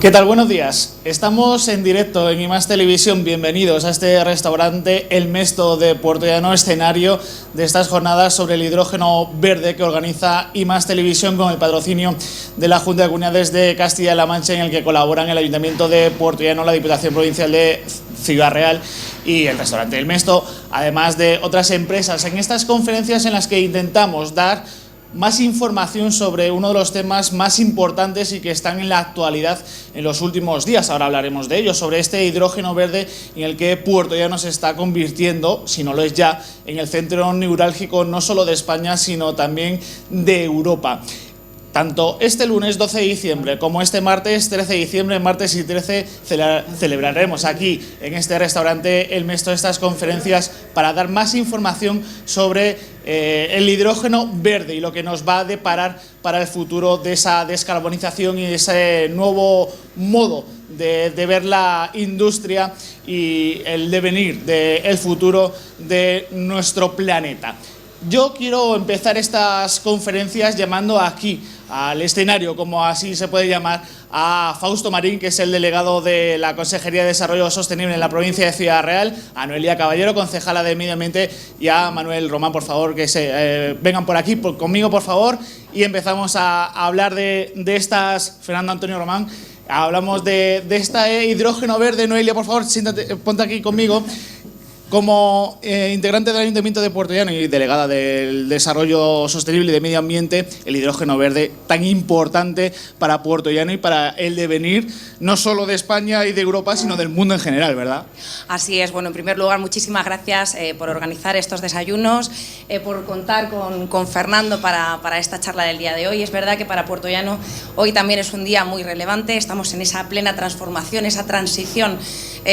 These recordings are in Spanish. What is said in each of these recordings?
¿Qué tal? Buenos días. Estamos en directo en IMAX Televisión. Bienvenidos a este restaurante El Mesto de Puertollano, escenario de estas jornadas sobre el hidrógeno verde que organiza IMAX Televisión con el patrocinio de la Junta de Comunidades de Castilla-La Mancha, en el que colaboran el Ayuntamiento de Puertollano, la Diputación Provincial de Ciudad Real y el restaurante El Mesto, además de otras empresas. En estas conferencias en las que intentamos dar más información sobre uno de los temas más importantes y que están en la actualidad en los últimos días. Ahora hablaremos de ello, sobre este hidrógeno verde en el que Puertollano se está convirtiendo, si no lo es ya, en el centro neurálgico no solo de España, sino también de Europa. Tanto este lunes 12 de diciembre como este martes 13 de diciembre, martes y 13, celebraremos aquí en este restaurante El Mesto estas conferencias para dar más información sobre el hidrógeno verde y lo que nos va a deparar para el futuro de esa descarbonización y ese nuevo modo de ver la industria y el devenir del futuro de nuestro planeta. Yo quiero empezar estas conferencias llamando aquí al escenario, como así se puede llamar, a Fausto Marín, que es el delegado de la Consejería de Desarrollo Sostenible en la provincia de Ciudad Real, a Noelia Caballero, concejala de Medio Ambiente, y a Manuel Román, por favor, que vengan por aquí conmigo, por favor, y empezamos a hablar de estas. Fernando Antonio Román, hablamos de este hidrógeno verde. Noelia, por favor, siéntate, ponte aquí conmigo. Como integrante del Ayuntamiento de Puertollano y delegada del Desarrollo Sostenible y de Medio Ambiente, el hidrógeno verde tan importante para Puertollano y para el devenir no solo de España y de Europa, sino del mundo en general, ¿verdad? Así es. Bueno, en primer lugar, muchísimas gracias por organizar estos desayunos, por contar con Fernando para esta charla del día de hoy. Es verdad que para Puertollano hoy también es un día muy relevante. Estamos en esa plena transformación, esa transición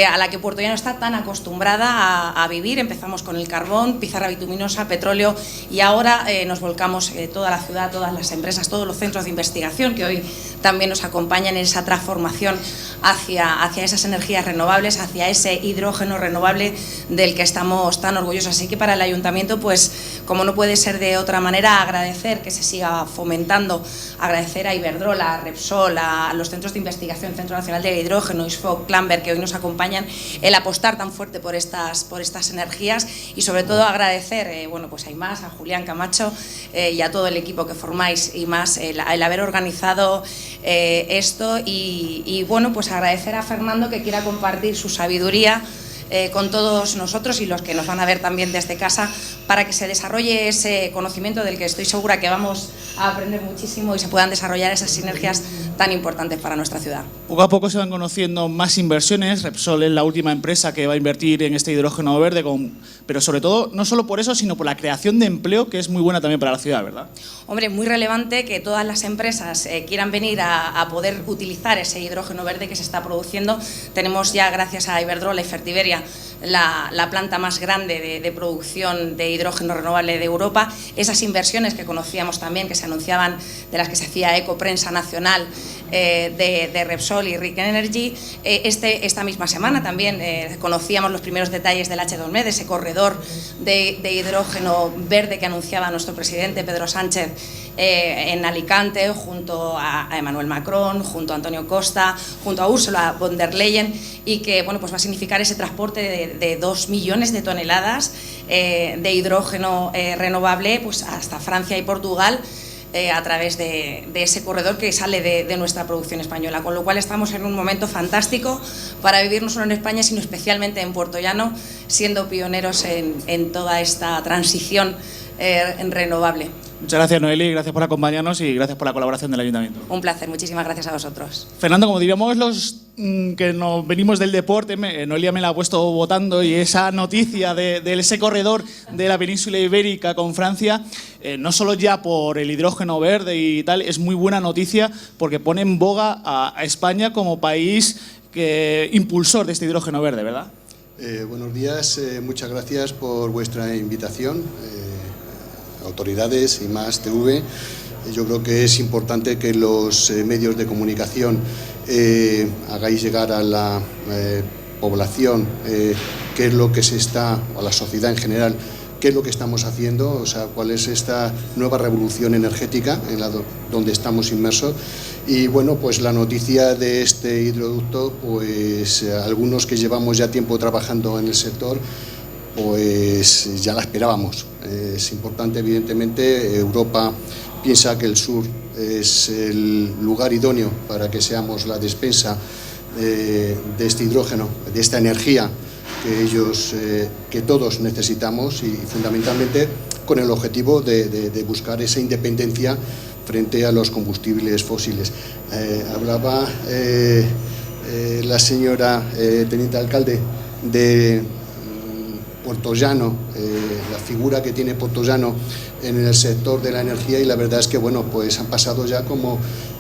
a la que Puertollano está tan acostumbrada a vivir. Empezamos con el carbón, pizarra bituminosa, petróleo, y ahora nos volcamos toda la ciudad, todas las empresas, todos los centros de investigación que hoy también nos acompañan en esa transformación hacia esas energías renovables, hacia ese hidrógeno renovable del que estamos tan orgullosos. Así que para el Ayuntamiento, pues como no puede ser de otra manera, agradecer que se siga fomentando, agradecer a Iberdrola, a Repsol, a los centros de investigación, Centro Nacional del Hidrógeno, ISFOC, Clamber, que hoy nos acompañan, el apostar tan fuerte por estas energías, y sobre todo agradecer pues a IMAX, a Julián Camacho y a todo el equipo que formáis IMAX el haber organizado esto, y bueno, pues agradecer a Fernando que quiera compartir su sabiduría con todos nosotros y los que nos van a ver también desde casa, para que se desarrolle ese conocimiento del que estoy segura que vamos a aprender muchísimo y se puedan desarrollar esas sinergias tan importantes para nuestra ciudad. Poco a poco se van conociendo más inversiones. Repsol es la última empresa que va a invertir en este hidrógeno verde, pero sobre todo, no solo por eso, sino por la creación de empleo, que es muy buena también para la ciudad, ¿verdad? Hombre, muy relevante que todas las empresas quieran venir a poder utilizar ese hidrógeno verde que se está produciendo. Tenemos ya, gracias a Iberdrola y Fertiberia, la planta más grande de producción de hidrógeno renovable de Europa. Esas inversiones que conocíamos también, que se anunciaban, de las que se hacía eco prensa nacional, de Repsol y Rick Energy. Esta misma semana también conocíamos los primeros detalles del H2Med, ese corredor de hidrógeno verde que anunciaba nuestro presidente Pedro Sánchez en Alicante, junto a Emmanuel Macron, junto a Antonio Costa, junto a Ursula von der Leyen, y que bueno, pues va a significar ese transporte de 2 millones de toneladas de hidrógeno renovable, pues hasta Francia y Portugal, a través de ese corredor que sale de nuestra producción española, con lo cual estamos en un momento fantástico para vivir no solo en España, sino especialmente en Puertollano, siendo pioneros en toda esta transición renovable. Muchas gracias, Noelia, gracias por acompañarnos y gracias por la colaboración del Ayuntamiento. Un placer, muchísimas gracias a vosotros. Fernando, como diríamos los que nos venimos del deporte, Noelia me la ha puesto votando, y esa noticia de ese corredor de la península ibérica con Francia, no solo ya por el hidrógeno verde y tal, es muy buena noticia porque pone en boga a España como país impulsor de este hidrógeno verde, ¿verdad? Buenos días, muchas gracias por vuestra invitación. Autoridades, IMAX TV, yo creo que es importante que los medios de comunicación hagáis llegar a la población qué es lo que se está, o a la sociedad en general, qué es lo que estamos haciendo, o sea, cuál es esta nueva revolución energética donde estamos inmersos. Y bueno, pues la noticia de este hidroducto, pues algunos que llevamos ya tiempo trabajando en el sector, pues ya la esperábamos. Es importante, evidentemente. Europa piensa que el sur es el lugar idóneo para que seamos la despensa de este hidrógeno, de esta energía que todos necesitamos, y fundamentalmente con el objetivo de buscar esa independencia frente a los combustibles fósiles. Hablaba la señora teniente alcalde de Puertollano, la figura que tiene Puertollano en el sector de la energía, y la verdad es que bueno, pues han pasado ya como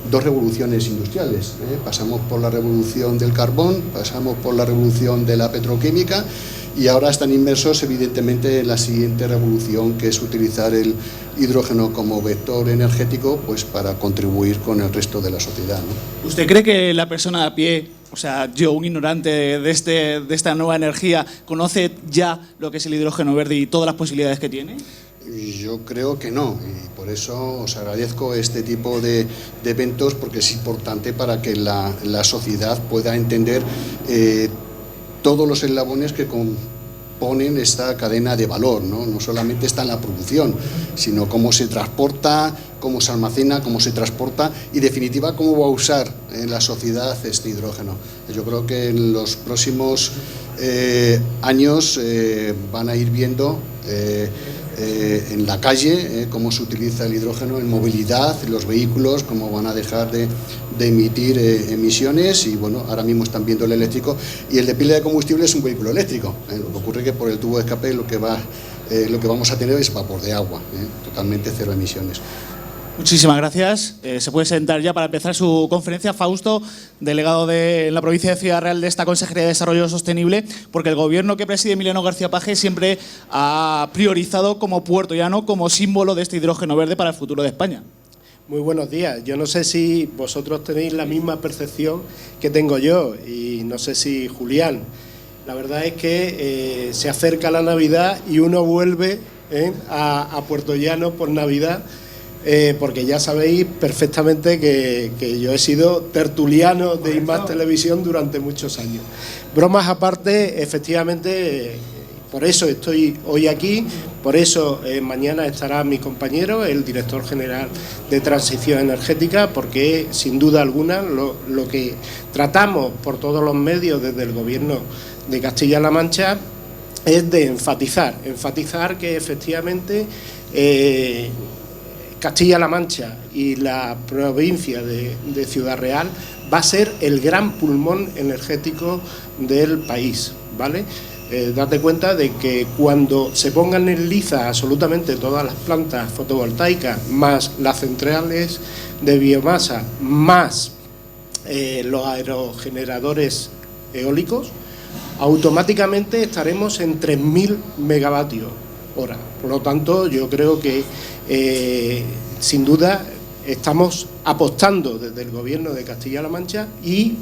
dos revoluciones industriales. Pasamos por la revolución del carbón, pasamos por la revolución de la petroquímica, y ahora están inmersos evidentemente en la siguiente revolución, que es utilizar el hidrógeno como vector energético, pues para contribuir con el resto de la sociedad, ¿no? ¿Usted cree que la persona a pie, o sea, yo, un ignorante de esta nueva energía, conoce ya lo que es el hidrógeno verde y todas las posibilidades que tiene? Yo creo que no, y por eso os agradezco este tipo de eventos, porque es importante para que la sociedad pueda entender todos los eslabones que componen esta cadena de valor, ¿no? No solamente está en la producción, sino cómo se transporta, cómo se almacena, cómo se transporta, y en definitiva cómo va a usar en la sociedad este hidrógeno. Yo creo que en los próximos años van a ir viendo en la calle cómo se utiliza el hidrógeno en movilidad, en los vehículos, cómo van a dejar de emitir emisiones, y bueno, ahora mismo están viendo el eléctrico, y el de pila de combustible es un vehículo eléctrico. Lo que ocurre es que por el tubo de escape lo que vamos a tener es vapor de agua, totalmente cero emisiones. Muchísimas gracias. Se puede sentar ya para empezar su conferencia. Fausto, delegado en la provincia de Ciudad Real de esta Consejería de Desarrollo Sostenible, porque el gobierno que preside Emiliano García Paje siempre ha priorizado como puertollano como símbolo de este hidrógeno verde para el futuro de España. Muy buenos días. Yo no sé si vosotros tenéis la misma percepción que tengo yo, y no sé si Julián. La verdad es que se acerca la Navidad y uno vuelve a Puertollano por Navidad, porque ya sabéis perfectamente que yo he sido tertuliano de IMAX Televisión durante muchos años. Bromas aparte, efectivamente, por eso estoy hoy aquí, por eso mañana estará mi compañero, el director general de Transición Energética, porque sin duda alguna lo que tratamos por todos los medios desde el Gobierno de Castilla-La Mancha es de enfatizar que efectivamente Castilla-La Mancha y la provincia de Ciudad Real va a ser el gran pulmón energético del país, ¿vale? Date cuenta de que cuando se pongan en liza absolutamente todas las plantas fotovoltaicas, más las centrales de biomasa, más los aerogeneradores eólicos, automáticamente estaremos en 3.000 megavatios hora. Por lo tanto, yo creo que sin duda estamos apostando desde el Gobierno de Castilla-La Mancha, y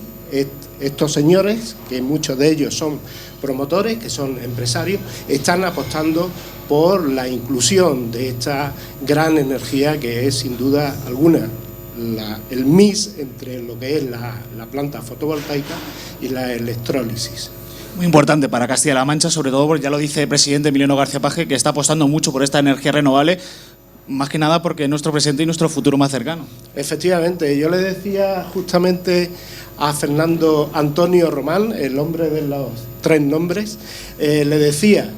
estos señores, que muchos de ellos son promotores, que son empresarios, están apostando por la inclusión de esta gran energía que es sin duda alguna el mix entre lo que es la planta fotovoltaica y la electrólisis. Muy importante para Castilla-La Mancha, sobre todo porque ya lo dice el presidente Emiliano García Paje, que está apostando mucho por esta energía renovable, más que nada porque es nuestro presente y nuestro futuro más cercano. Efectivamente, yo le decía justamente a Fernando Antonio Román, el hombre de los 3 nombres, le decía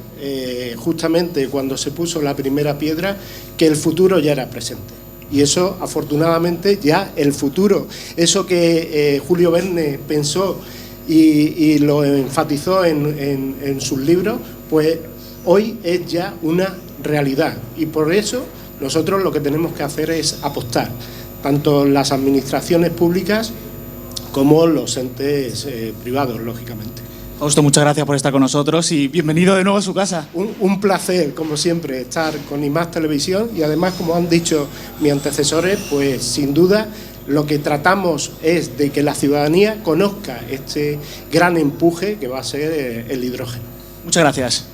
justamente cuando se puso la primera piedra que el futuro ya era presente. Y eso, afortunadamente, ya el futuro, eso que Julio Verne pensó y lo enfatizó en sus libros, pues hoy es ya una realidad. Y por eso nosotros lo que tenemos que hacer es apostar, tanto las administraciones públicas como los entes privados, lógicamente. Fausto, muchas gracias por estar con nosotros y bienvenido de nuevo a su casa. Un placer, como siempre, estar con IMAX Televisión, y además, como han dicho mis antecesores, pues sin duda lo que tratamos es de que la ciudadanía conozca este gran empuje que va a ser el hidrógeno. Muchas gracias.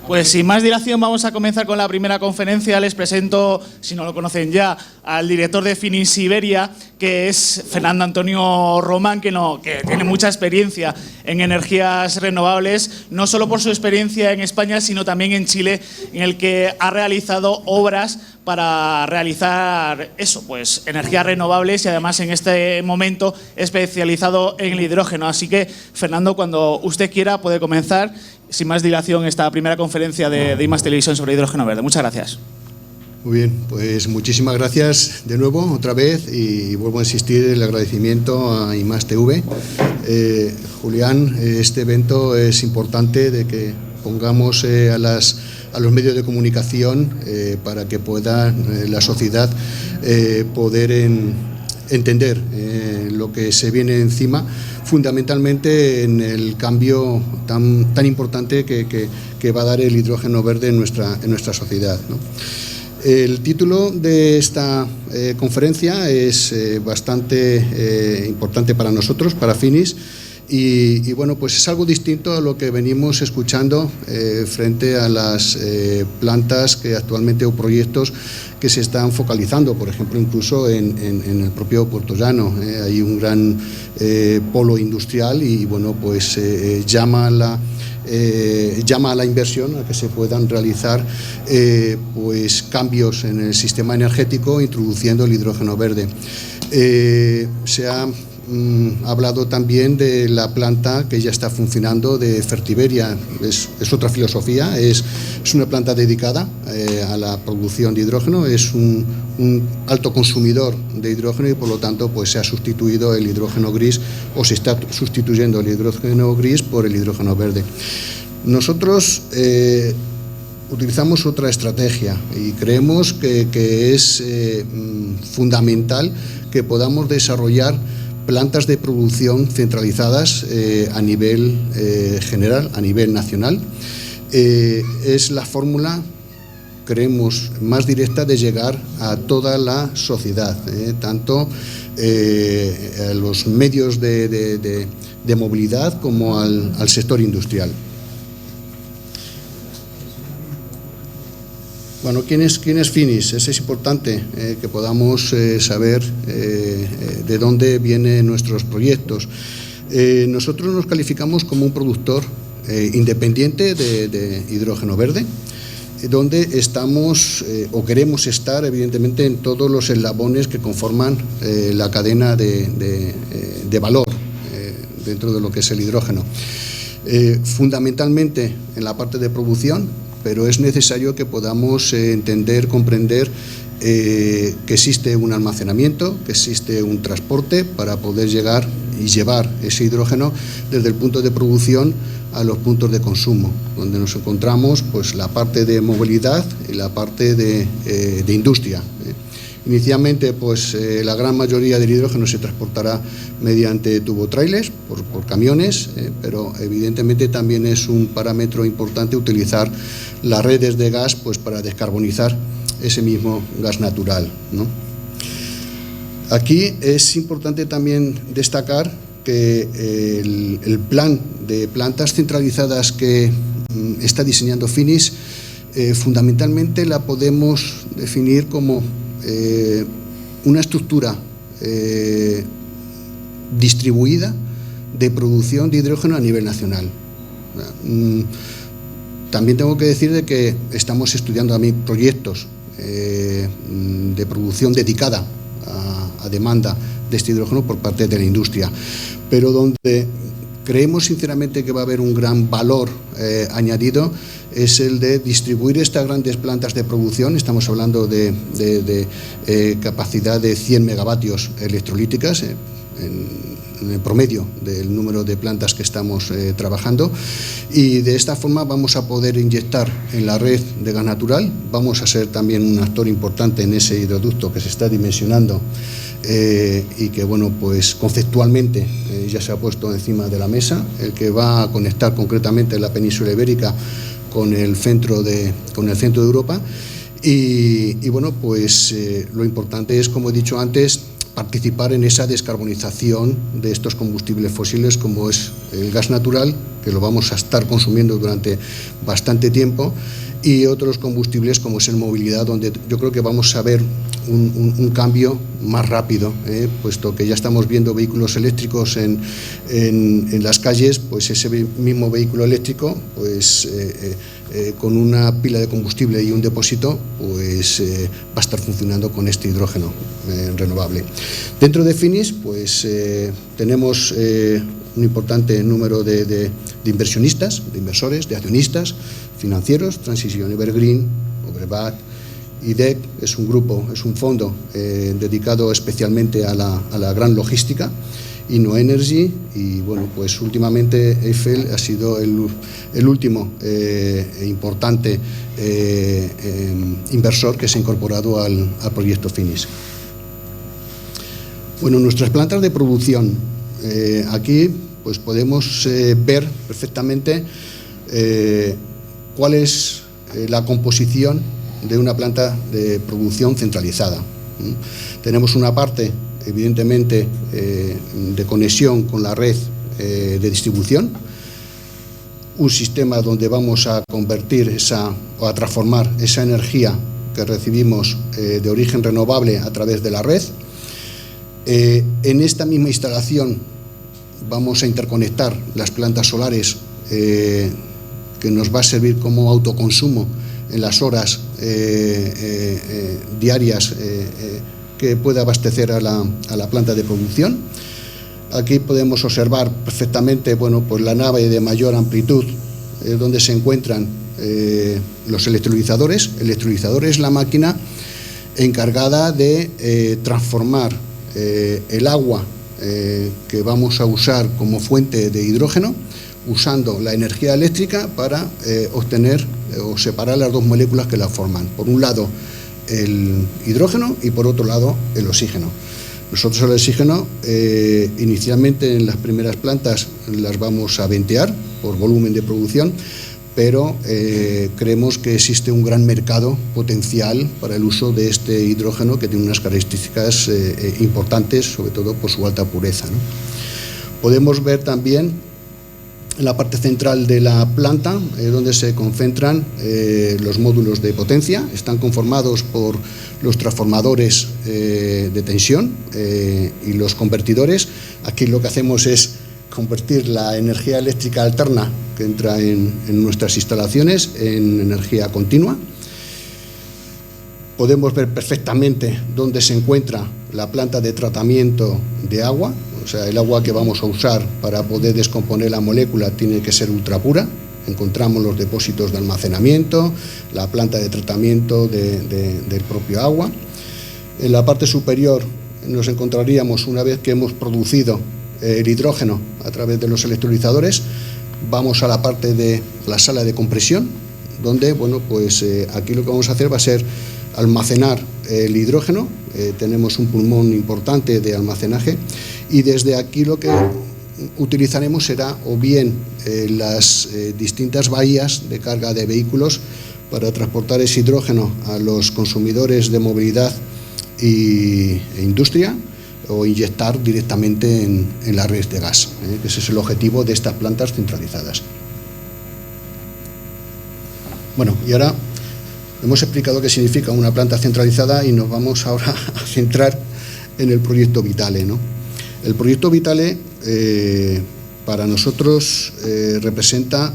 Pues sin más dilación vamos a comenzar con la primera conferencia. Les presento, si no lo conocen ya, al director de Finis Iberia, que es Fernando Antonio Román, que tiene mucha experiencia en energías renovables, no solo por su experiencia en España, sino también en Chile, en el que ha realizado obras para realizar pues energías renovables y además en este momento especializado en el hidrógeno. Así que, Fernando, cuando usted quiera puede comenzar sin más dilación esta primera conferencia de I+ Televisión sobre hidrógeno verde. Muchas gracias. Muy bien, pues muchísimas gracias de nuevo, otra vez, y vuelvo a insistir el agradecimiento a I+ TV. Julián, este evento es importante de que pongamos a los medios de comunicación para que pueda la sociedad poder entender lo que se viene encima, fundamentalmente en el cambio tan importante que va a dar el hidrógeno verde en nuestra sociedad, ¿no? El título de esta conferencia es bastante importante para nosotros, para Finis, y bueno, pues es algo distinto a lo que venimos escuchando frente a las plantas que actualmente o proyectos que se están focalizando, por ejemplo, incluso en el propio Puertollano. Hay un gran polo industrial y bueno, pues llama a la inversión, a que se puedan realizar pues cambios en el sistema energético introduciendo el hidrógeno verde. Se ha hablado también de la planta que ya está funcionando de Fertiberia. Es otra filosofía, es una planta dedicada a la producción de hidrógeno, es un alto consumidor de hidrógeno y por lo tanto pues se ha sustituido el hidrógeno gris, o se está sustituyendo el hidrógeno gris por el hidrógeno verde. Nosotros utilizamos otra estrategia y creemos que es fundamental que podamos desarrollar plantas de producción centralizadas a nivel general, a nivel nacional. Es la fórmula, creemos, más directa de llegar a toda la sociedad, tanto a los medios de movilidad como al sector industrial. Bueno, ¿quién es Finis? Eso es importante, que podamos saber de dónde vienen nuestros proyectos. Nosotros nos calificamos como un productor independiente de hidrógeno verde, donde estamos o queremos estar, evidentemente, en todos los eslabones que conforman la cadena de valor dentro de lo que es el hidrógeno. Fundamentalmente en la parte de producción, pero es necesario que podamos entender, comprender que existe un almacenamiento, que existe un transporte para poder llegar y llevar ese hidrógeno desde el punto de producción a los puntos de consumo, donde nos encontramos pues la parte de movilidad y la parte de industria. Inicialmente, pues la gran mayoría del hidrógeno se transportará mediante tubotrailers, por camiones, pero evidentemente también es un parámetro importante utilizar las redes de gas pues para descarbonizar ese mismo gas natural, ¿no? Aquí es importante también destacar que el plan de plantas centralizadas que está diseñando Finis, fundamentalmente la podemos definir como una estructura distribuida de producción de hidrógeno a nivel nacional. También tengo que decir de que estamos estudiando también proyectos de producción dedicada a demanda de este hidrógeno por parte de la industria, pero donde creemos sinceramente que va a haber un gran valor añadido es el de distribuir estas grandes plantas de producción. Estamos hablando de capacidad de 100 megavatios electrolíticas en el promedio del número de plantas que estamos trabajando, y de esta forma vamos a poder inyectar en la red de gas natural. Vamos a ser también un actor importante en ese hidroducto que se está dimensionando y que bueno, pues conceptualmente ya se ha puesto encima de la mesa, el que va a conectar concretamente la península ibérica con el centro de Europa. Y bueno, pues lo importante es, como he dicho antes, participar en esa descarbonización de estos combustibles fósiles, como es el gas natural, que lo vamos a estar consumiendo durante bastante tiempo, y otros combustibles como es en movilidad, donde yo creo que vamos a ver un cambio más rápido, puesto que ya estamos viendo vehículos eléctricos en las calles. Pues ese mismo vehículo eléctrico, pues con una pila de combustible y un depósito, pues va a estar funcionando con este hidrógeno renovable. Dentro de Finis, pues tenemos un importante número de inversionistas, de inversores, de accionistas financieros: Transition Evergreen, Overbat, IDEC. Es un grupo, es un fondo dedicado especialmente a la gran logística, InnoEnergy, y bueno, pues últimamente Eiffel ha sido el último importante inversor que se ha incorporado al proyecto Finis. Bueno, nuestras plantas de producción, aquí pues podemos ver perfectamente cuál es la composición de una planta de producción centralizada. Tenemos una parte, evidentemente, de conexión con la red de distribución, un sistema donde vamos a convertir o a transformar esa energía que recibimos de origen renovable a través de la red. En esta misma instalación vamos a interconectar las plantas solares, que nos va a servir como autoconsumo en las horas diarias que pueda abastecer a la planta de producción. Aquí podemos observar perfectamente, bueno, pues la nave de mayor amplitud, donde se encuentran los electrolizadores. El electrolizador es la máquina encargada de transformar el agua que vamos a usar como fuente de hidrógeno, usando la energía eléctrica para obtener o separar las dos moléculas que la forman. Por un lado el hidrógeno y por otro lado el oxígeno. Nosotros el oxígeno inicialmente en las primeras plantas las vamos a ventear por volumen de producción, pero creemos que existe un gran mercado potencial para el uso de este hidrógeno, que tiene unas características importantes, sobre todo por su alta pureza, ¿no? Podemos ver también en la parte central de la planta, donde se concentran los módulos de potencia. Están conformados por los transformadores de tensión y los convertidores. Aquí lo que hacemos es convertir la energía eléctrica alterna que entra en nuestras instalaciones en energía continua. Podemos ver perfectamente dónde se encuentra la planta de tratamiento de agua. O sea, el agua que vamos a usar para poder descomponer la molécula tiene que ser ultrapura. Encontramos los depósitos de almacenamiento, la planta de tratamiento del propio agua. En la parte superior nos encontraríamos, una vez que hemos producido el hidrógeno a través de los electrolizadores, vamos a la parte de la sala de compresión, donde, bueno, pues aquí lo que vamos a hacer va a ser almacenar el hidrógeno. Tenemos un pulmón importante de almacenaje, y desde aquí lo que utilizaremos será o bien las distintas bahías de carga de vehículos para transportar ese hidrógeno a los consumidores de movilidad e industria, o inyectar directamente en la red de gas, que ese es el objetivo de estas plantas centralizadas. Bueno, y ahora hemos explicado qué significa una planta centralizada y nos vamos ahora a centrar en el proyecto Vitale, ¿no? El proyecto Vitale para nosotros representa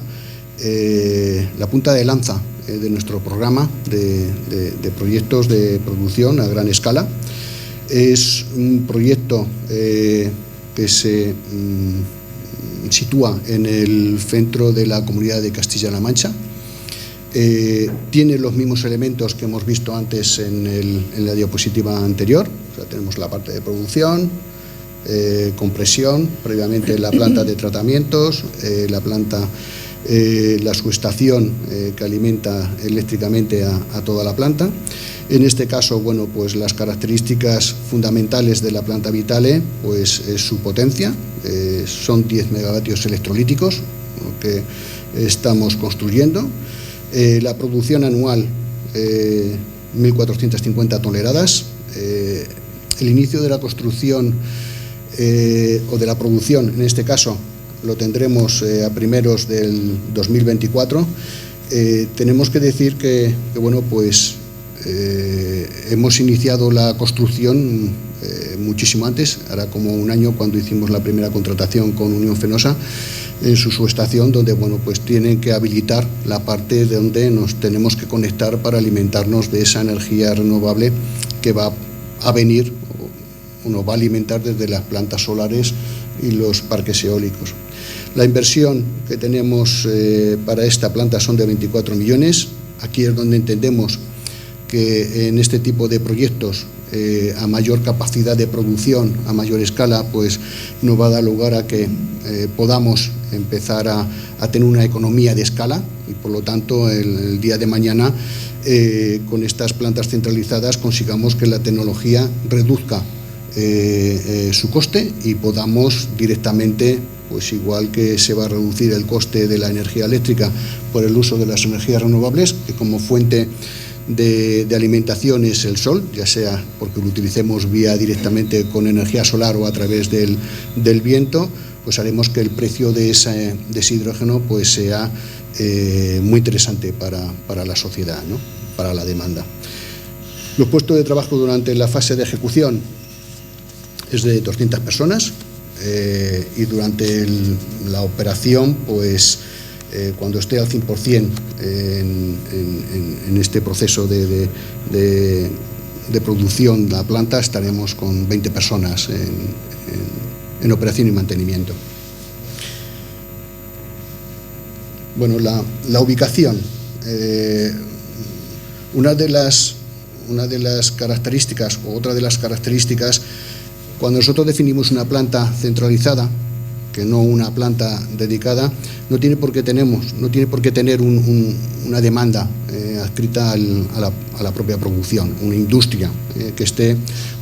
la punta de lanza de nuestro programa de proyectos de producción a gran escala. Es un proyecto que se sitúa en el centro de la Comunidad de Castilla-La Mancha. Tiene los mismos elementos que hemos visto antes en la diapositiva anterior. O sea, tenemos la parte de producción, compresión, previamente la planta de tratamientos, la subestación que alimenta eléctricamente a toda la planta. En este caso, bueno, pues las características fundamentales de la planta Vitale, pues es su potencia, son 10 megavatios electrolíticos, lo que estamos construyendo. La producción anual, 1.450 toneladas. El inicio de la construcción o de la producción, en este caso, lo tendremos a primeros del 2024. Tenemos que decir que bueno, pues hemos iniciado la construcción muchísimo antes, hará como un año cuando hicimos la primera contratación con Unión Fenosa en su subestación, donde bueno, pues tienen que habilitar la parte de donde nos tenemos que conectar para alimentarnos de esa energía renovable que va a venir o nos va a alimentar desde las plantas solares y los parques eólicos. La inversión que tenemos para esta planta son de 24 millones. Aquí es donde entendemos que en este tipo de proyectos a mayor capacidad de producción, a mayor escala, pues nos va a dar lugar a que podamos empezar a tener una economía de escala y por lo tanto el día de mañana con estas plantas centralizadas consigamos que la tecnología reduzca su coste y podamos directamente, pues igual que se va a reducir el coste de la energía eléctrica por el uso de las energías renovables, que como fuente de alimentación es el sol, ya sea porque lo utilicemos vía directamente con energía solar o a través del viento, pues haremos que el precio de ese hidrógeno pues sea muy interesante para la sociedad, ¿no? Para la demanda. Los puestos de trabajo durante la fase de ejecución es de 200 personas y durante la operación, pues cuando esté al 100% en este proceso de producción de la planta, estaremos con 20 personas en operación y mantenimiento. Bueno, la ubicación. Una de las características, o otra de las características, cuando nosotros definimos una planta centralizada, que no una planta dedicada, no tiene por qué tener una demanda adscrita a la propia producción, una industria que esté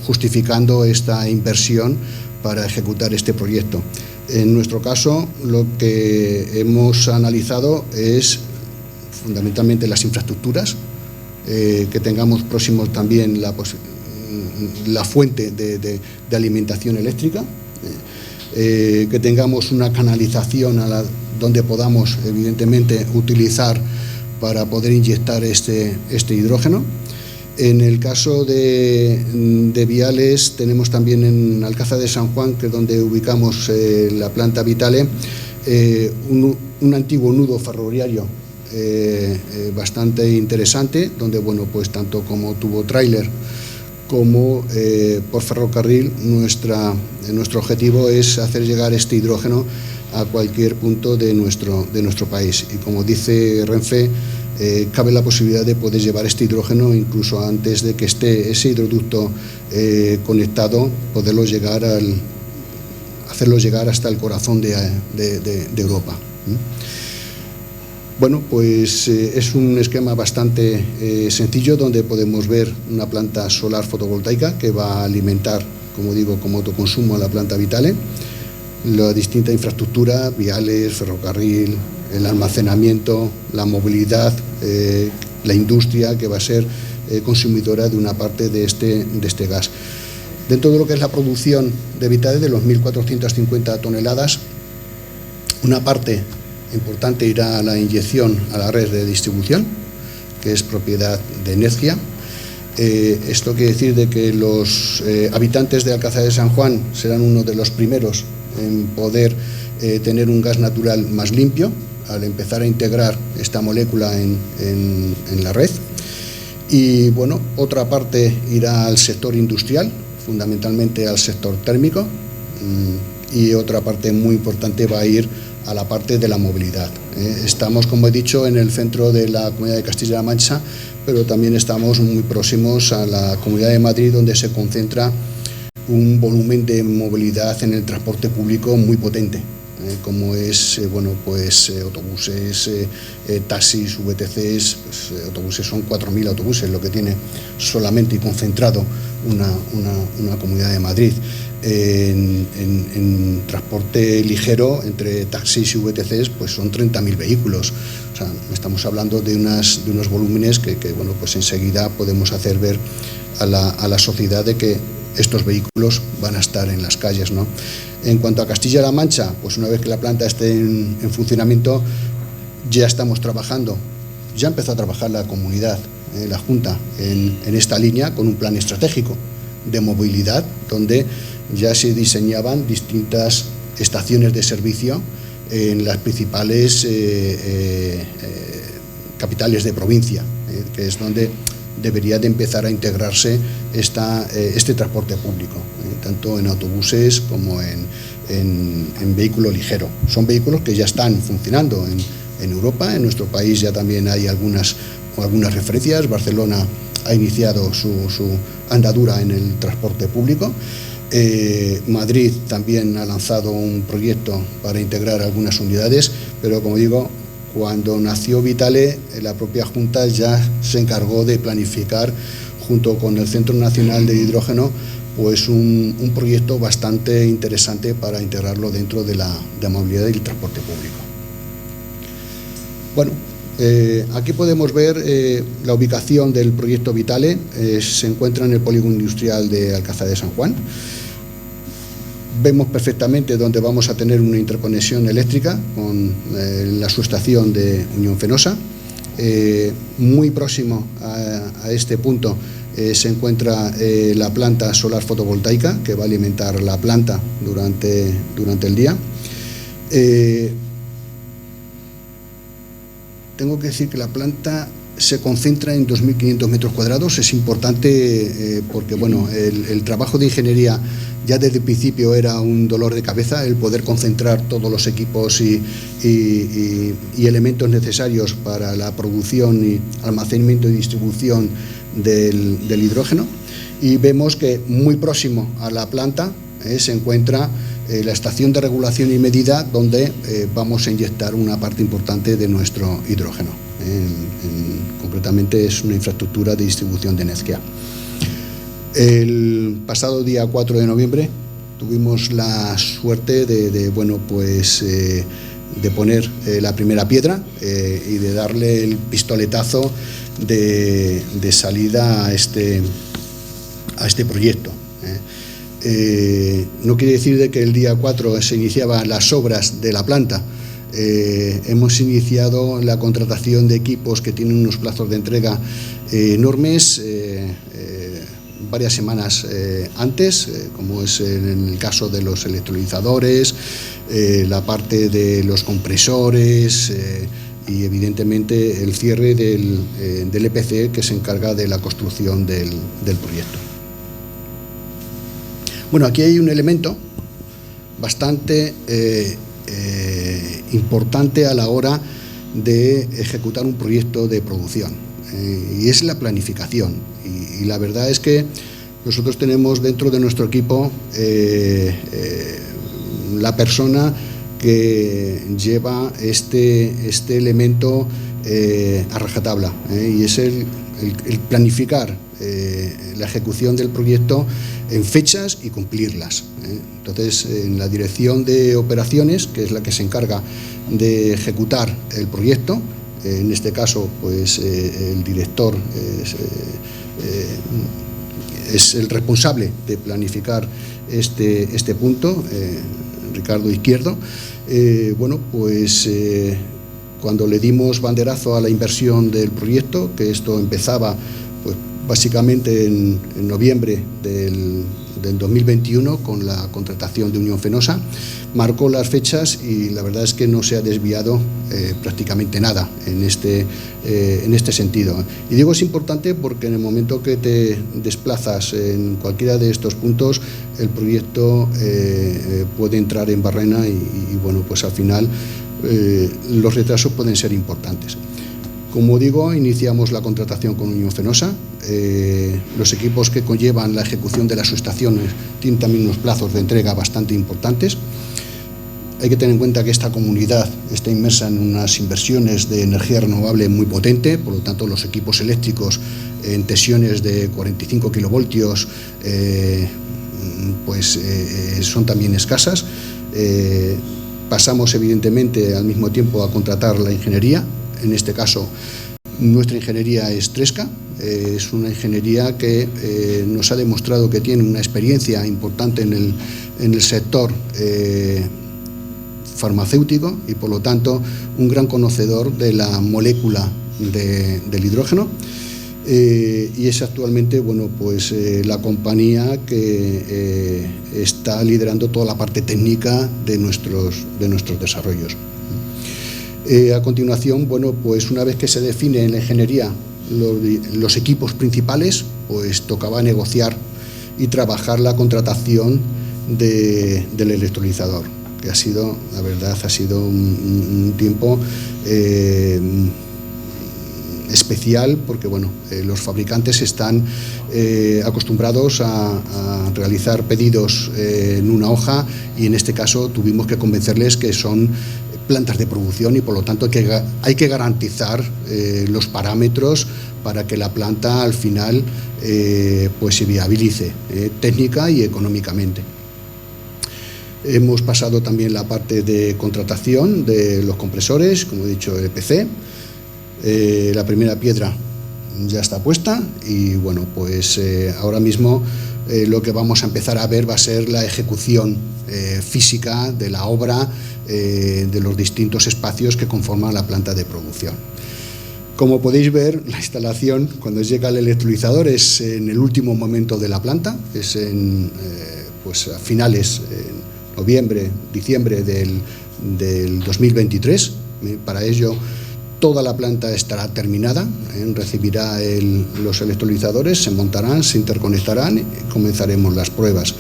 justificando esta inversión para ejecutar este proyecto. En nuestro caso, lo que hemos analizado es fundamentalmente las infraestructuras, que tengamos próximos también la fuente de alimentación eléctrica, que tengamos una canalización donde podamos evidentemente utilizar para poder inyectar este hidrógeno. En el caso de viales, tenemos también en Alcázar de San Juan, que es donde ubicamos la planta Vitale, un antiguo nudo ferroviario bastante interesante, donde bueno, pues tanto como tubo tráiler como por ferrocarril, nuestro objetivo es hacer llegar este hidrógeno a cualquier punto de nuestro país. Y como dice Renfe, cabe la posibilidad de poder llevar este hidrógeno incluso antes de que esté ese hidroducto conectado, hacerlo llegar hasta el corazón de Europa. Bueno, pues es un esquema bastante sencillo, donde podemos ver una planta solar fotovoltaica que va a alimentar, como digo, como autoconsumo a la planta Vitale, la distinta infraestructura, viales, ferrocarril, el almacenamiento, la movilidad, la industria que va a ser consumidora de una parte de este gas. Dentro de lo que es la producción de Vitale, de los 1.450 toneladas, una parte importante irá a la inyección a la red de distribución, que es propiedad de Energia. Esto quiere decir de que los habitantes de Alcázar de San Juan serán uno de los primeros en poder tener un gas natural más limpio, al empezar a integrar esta molécula en la red. Y bueno, otra parte irá al sector industrial, fundamentalmente al sector térmico, y otra parte muy importante va a ir a la parte de la movilidad. Estamos, como he dicho, en el centro de la Comunidad de Castilla-La Mancha, pero también estamos muy próximos a la Comunidad de Madrid, donde se concentra un volumen de movilidad en el transporte público muy potente, como es autobuses, taxis, VTCs. Autobuses son 4.000 autobuses, lo que tiene solamente y concentrado una Comunidad de Madrid. En transporte ligero, entre taxis y VTCs, pues son 30.000 vehículos. O sea, estamos hablando de unos volúmenes que bueno, pues enseguida podemos hacer ver a la sociedad de que estos vehículos van a estar en las calles, ¿no? En cuanto a Castilla-La Mancha, pues una vez que la planta esté en funcionamiento, ya estamos trabajando, ya empezó a trabajar la comunidad, la Junta, en esta línea con un plan estratégico de movilidad, donde ya se diseñaban distintas estaciones de servicio en las principales capitales de provincia, que es donde debería de empezar a integrarse este transporte público, tanto en autobuses como en vehículo ligero. Son vehículos que ya están funcionando en Europa. En nuestro país ya también hay algunas referencias. Barcelona ha iniciado su andadura en el transporte público. Madrid también ha lanzado un proyecto para integrar algunas unidades, pero como digo, cuando nació Vitale, la propia Junta ya se encargó de planificar, junto con el Centro Nacional de Hidrógeno, pues un proyecto bastante interesante para integrarlo dentro de la movilidad y el transporte público. Bueno, aquí podemos ver la ubicación del proyecto Vitale. Se encuentra en el polígono industrial de Alcázar de San Juan. Vemos perfectamente dónde vamos a tener una interconexión eléctrica con la subestación de Unión Fenosa. Muy próximo a este punto se encuentra la planta solar fotovoltaica, que va a alimentar la planta durante el día. Tengo que decir que la planta se concentra en 2.500 metros cuadrados. Es importante porque bueno, el trabajo de ingeniería ya desde el principio era un dolor de cabeza, el poder concentrar todos los equipos y elementos necesarios para la producción y almacenamiento y distribución del hidrógeno. Y vemos que muy próximo a la planta se encuentra la estación de regulación y medida, donde vamos a inyectar una parte importante de nuestro hidrógeno. Concretamente es una infraestructura de distribución de energía. El pasado día 4 de noviembre tuvimos la suerte de poner la primera piedra y de darle el pistoletazo de salida a este proyecto. No quiere decir de que el día 4 se iniciaban las obras de la planta. Hemos iniciado la contratación de equipos que tienen unos plazos de entrega enormes, varias semanas antes, como es en el caso de los electrolizadores, la parte de los compresores y evidentemente el cierre del EPC, que se encarga de la construcción del proyecto. Bueno, aquí hay un elemento bastante importante a la hora de ejecutar un proyecto de producción, y es la planificación. Y la verdad es que nosotros tenemos dentro de nuestro equipo la persona que lleva este elemento a rajatabla, y es el planificar la ejecución del proyecto en fechas y cumplirlas. Entonces, en la dirección de operaciones, que es la que se encarga de ejecutar el proyecto, en este caso, pues el director es el responsable de planificar este punto, Ricardo Izquierdo. Bueno, pues cuando le dimos banderazo a la inversión del proyecto, que esto empezaba pues básicamente en noviembre del 2021 con la contratación de Unión Fenosa, marcó las fechas y la verdad es que no se ha desviado prácticamente nada en este sentido. Y digo es importante porque en el momento que te desplazas en cualquiera de estos puntos, el proyecto puede entrar en barrena y bueno, pues al final los retrasos pueden ser importantes. Como digo, iniciamos la contratación con Unión Fenosa. Los equipos que conllevan la ejecución de las subestaciones tienen también unos plazos de entrega bastante importantes. Hay que tener en cuenta que esta comunidad está inmersa en unas inversiones de energía renovable muy potente, por lo tanto los equipos eléctricos en tensiones de 45 kilovoltios son también escasas. Pasamos evidentemente al mismo tiempo a contratar la ingeniería. En este caso Nuestra ingeniería es Tresca, es una ingeniería que nos ha demostrado que tiene una experiencia importante en el sector farmacéutico y, por lo tanto, un gran conocedor de la molécula del hidrógeno. Y es actualmente, bueno, pues la compañía que está liderando toda la parte técnica de nuestros desarrollos. A continuación, bueno, pues una vez que se define en la ingeniería los equipos principales, pues tocaba negociar y trabajar la contratación del electrolizador, que ha sido, la verdad, ha sido un tiempo especial, porque bueno, los fabricantes están acostumbrados a realizar pedidos en una hoja, y en este caso tuvimos que convencerles que son plantas de producción y por lo tanto hay que garantizar los parámetros para que la planta al final pues se viabilice técnica y económicamente. Hemos pasado también la parte de contratación de los compresores, como he dicho, EPC. La primera piedra ya está puesta y bueno, pues ahora mismo lo que vamos a empezar a ver va a ser la ejecución física de la obra de los distintos espacios que conforman la planta de producción. Como podéis ver, la instalación, cuando llega el electrolizador, es en el último momento de la planta, es pues a finales, en noviembre, diciembre del 2023. Para ello, toda la planta estará terminada, recibirá los electrolizadores, se montarán, se interconectarán y comenzaremos las pruebas.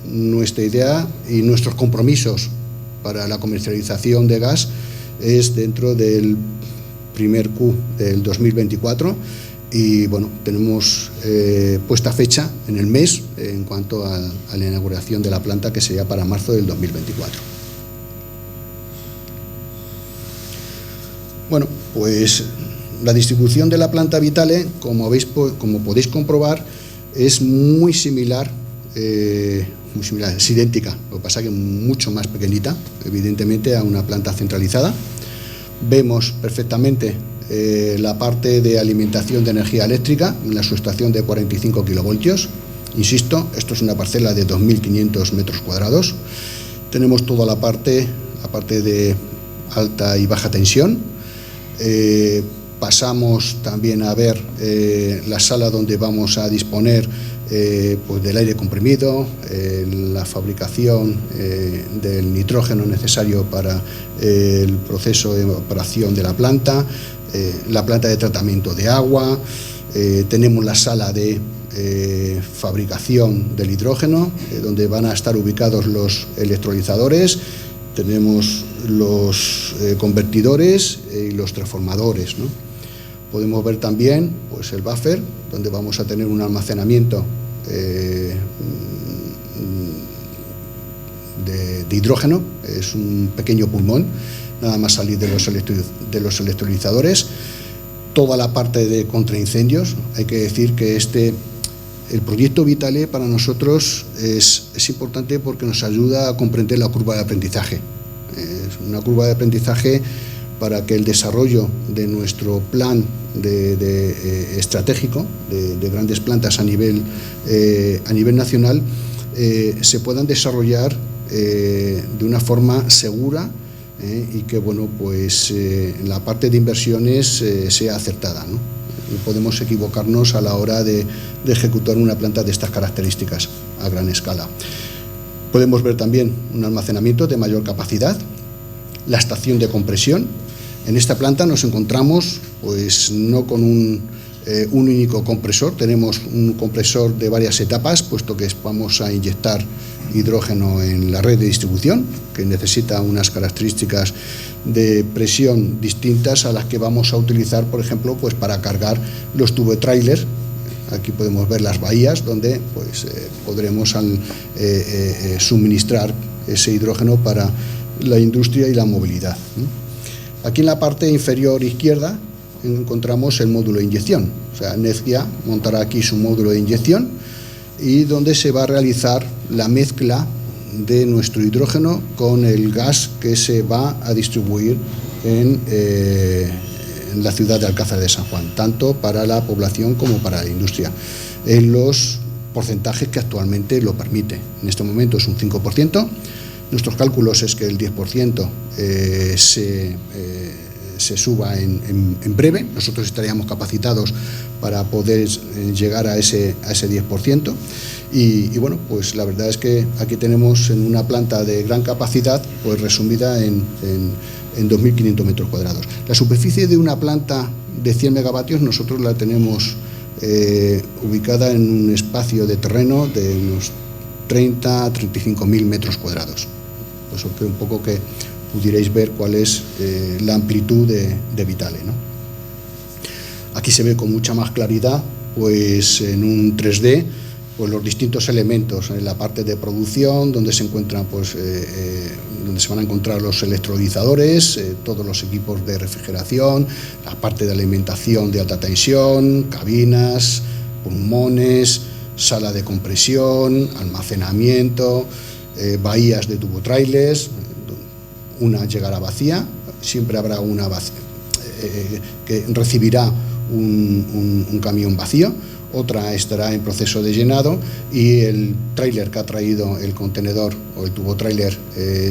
Nuestra idea y nuestros compromisos para la comercialización de gas es dentro del primer Q del 2024 y bueno, tenemos puesta fecha en el mes en cuanto a la inauguración de la planta, que sería para marzo del 2024. Bueno, pues la distribución de la planta Vitale, como podéis comprobar, es muy similar, es idéntica, lo que pasa es que mucho más pequeñita, evidentemente, a una planta centralizada. Vemos perfectamente la parte de alimentación de energía eléctrica en la subestación de 45 kilovoltios. Insisto, esto es una parcela de 2.500 metros cuadrados. Tenemos toda la parte de alta y baja tensión. Pasamos también a ver la sala donde vamos a disponer pues del aire comprimido, la fabricación del nitrógeno necesario para el proceso de operación de la planta de tratamiento de agua, tenemos la sala de fabricación del hidrógeno, donde van a estar ubicados los electrolizadores, tenemos los convertidores y los transformadores, ¿no? Podemos ver también pues el buffer, donde vamos a tener un almacenamiento de hidrógeno. Es un pequeño pulmón, nada más salir de los electrolizadores. Toda la parte de contraincendios, hay que decir que el proyecto Vitale para nosotros es importante porque nos ayuda a comprender la curva de aprendizaje. Es una curva de aprendizaje para que el desarrollo de nuestro plan estratégico de grandes plantas a nivel nacional se puedan desarrollar de una forma segura y que bueno, pues la parte de inversiones sea acertada, ¿no? No podemos equivocarnos a la hora de ejecutar una planta de estas características a gran escala. Podemos ver también un almacenamiento de mayor capacidad, la estación de compresión. En esta planta nos encontramos pues no con un único compresor, tenemos un compresor de varias etapas, puesto que vamos a inyectar hidrógeno en la red de distribución, que necesita unas características de presión distintas a las que vamos a utilizar, por ejemplo, pues para cargar los turbotrailers. Aquí podemos ver las bahías donde pues, podremos suministrar ese hidrógeno para la industria y la movilidad. Aquí en la parte inferior izquierda encontramos el módulo de inyección. O sea, Nedgia montará aquí su módulo de inyección y donde se va a realizar la mezcla de nuestro hidrógeno con el gas que se va a distribuir en en la ciudad de Alcázar de San Juan, tanto para la población como para la industria, en los porcentajes que actualmente lo permite. En este momento es un 5%. Nuestros cálculos es que el 10% se suba en breve. Nosotros estaríamos capacitados para poder llegar a ese 10%. Y bueno, pues la verdad es que aquí tenemos en una planta de gran capacidad, pues resumida en 2.500 metros cuadrados. La superficie de una planta de 100 megavatios nosotros la tenemos ubicada en un espacio de terreno de unos 30 a 35.000 metros cuadrados. Eso creo un poco que pudierais ver cuál es la amplitud de Vitale, ¿no? Aquí se ve con mucha más claridad, pues en un 3D, pues los distintos elementos en la parte de producción, donde se encuentran, pues, donde se van a encontrar los electrolizadores, todos los equipos de refrigeración, la parte de alimentación de alta tensión, cabinas, pulmones, sala de compresión, almacenamiento, bahías de tubotrailers. Una llegará vacía, siempre habrá una que recibirá un camión vacío, otra estará en proceso de llenado y el tráiler que ha traído el contenedor o el tubo tráiler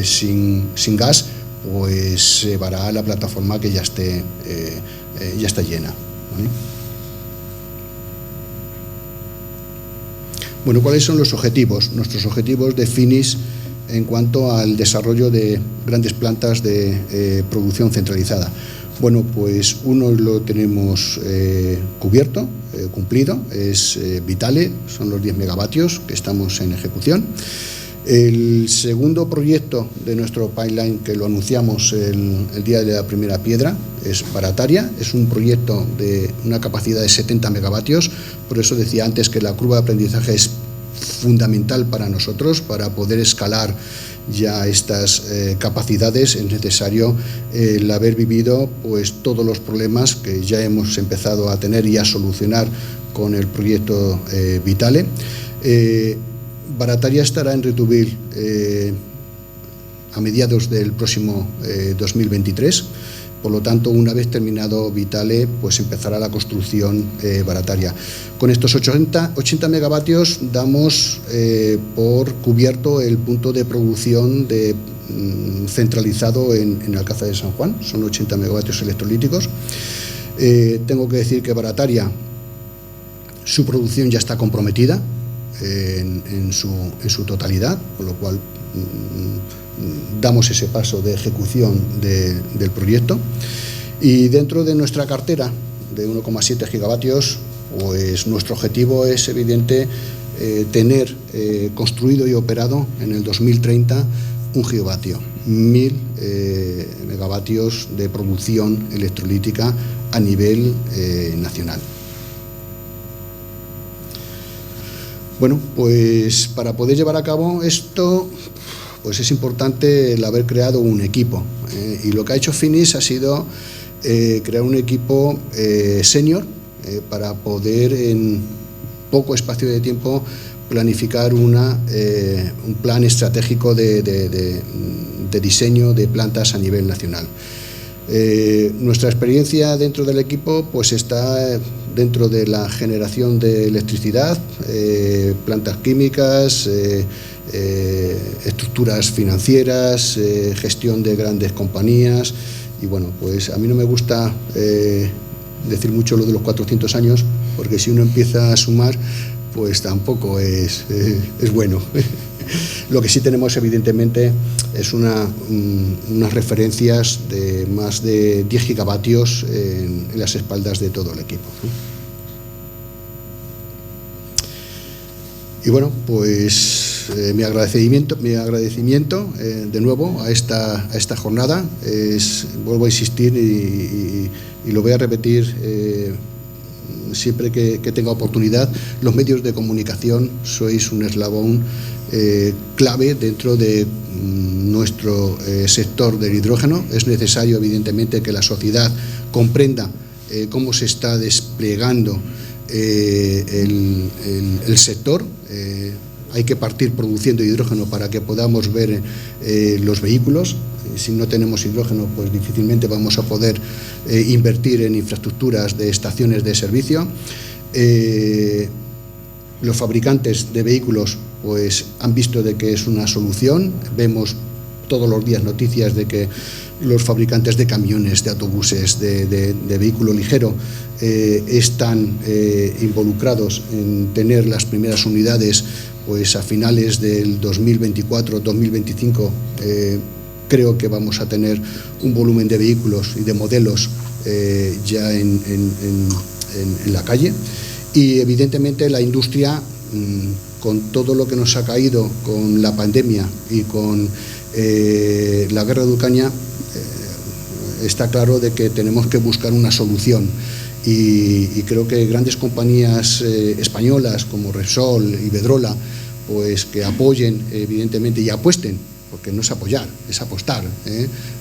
sin gas, pues se llevará a la plataforma que ya está llena, ¿vale? Bueno, ¿cuáles son los objetivos? Nuestros objetivos de Finis en cuanto al desarrollo de grandes plantas de producción centralizada. Bueno, pues uno lo tenemos cubierto, cumplido, es Vitale, son los 10 megavatios que estamos en ejecución. El segundo proyecto de nuestro pipeline, que lo anunciamos el día de la primera piedra, es Barataria. Es un proyecto de una capacidad de 70 megavatios, por eso decía antes que la curva de aprendizaje es fundamental para nosotros. Para poder escalar ya estas capacidades es necesario el haber vivido, pues, todos los problemas que ya hemos empezado a tener y a solucionar con el proyecto Vitale. Barataria estará en Retubil a mediados del próximo 2023. Por lo tanto, una vez terminado Vitale, pues empezará la construcción Barataria. Con estos 80 megavatios damos por cubierto el punto de producción centralizado en Alcázar de San Juan. Son 80 megavatios electrolíticos. Tengo que decir que Barataria, su producción ya está comprometida en su totalidad, con lo cual damos ese paso de ejecución del proyecto. Y dentro de nuestra cartera de 1,7 gigavatios, pues nuestro objetivo es evidente tener construido y operado en el 2030 un gigavatio, 1.000 megavatios de producción electrolítica a nivel nacional. Bueno, pues para poder llevar a cabo esto, pues es importante el haber creado un equipo, y lo que ha hecho Finis ha sido crear un equipo senior para poder en poco espacio de tiempo planificar un plan estratégico de diseño de plantas a nivel nacional. Nuestra experiencia dentro del equipo, pues, está dentro de la generación de electricidad, plantas químicas, estructuras financieras, gestión de grandes compañías. Y bueno, pues a mí no me gusta decir mucho lo de los 400 años, porque si uno empieza a sumar, pues tampoco es bueno. Lo que sí tenemos, evidentemente, es unas referencias de más de 10 gigavatios en las espaldas de todo el equipo. Y bueno, pues mi agradecimiento de nuevo a esta jornada. Vuelvo a insistir y lo voy a repetir siempre que tenga oportunidad: los medios de comunicación sois un eslabón clave dentro de nuestro sector del hidrógeno. Es necesario, evidentemente, que la sociedad comprenda cómo se está desplegando el sector. Hay que partir produciendo hidrógeno para que podamos ver los vehículos. si no tenemos hidrógeno, pues difícilmente vamos a poder invertir en infraestructuras de estaciones de servicio. Los fabricantes de vehículos pues han visto de que es una solución. Vemos todos los días noticias de que los fabricantes de camiones, de autobuses, de vehículo ligero están involucrados en tener las primeras unidades pues a finales del 2024-2025. Creo que vamos a tener un volumen de vehículos y de modelos ya en la calle. Y evidentemente la industria, con todo lo que nos ha caído con la pandemia y con la guerra de Ucrania, está claro de que tenemos que buscar una solución. Y creo que grandes compañías españolas como Repsol, Iberdrola, pues que apoyen evidentemente y apuesten, porque no es apoyar, es apostar.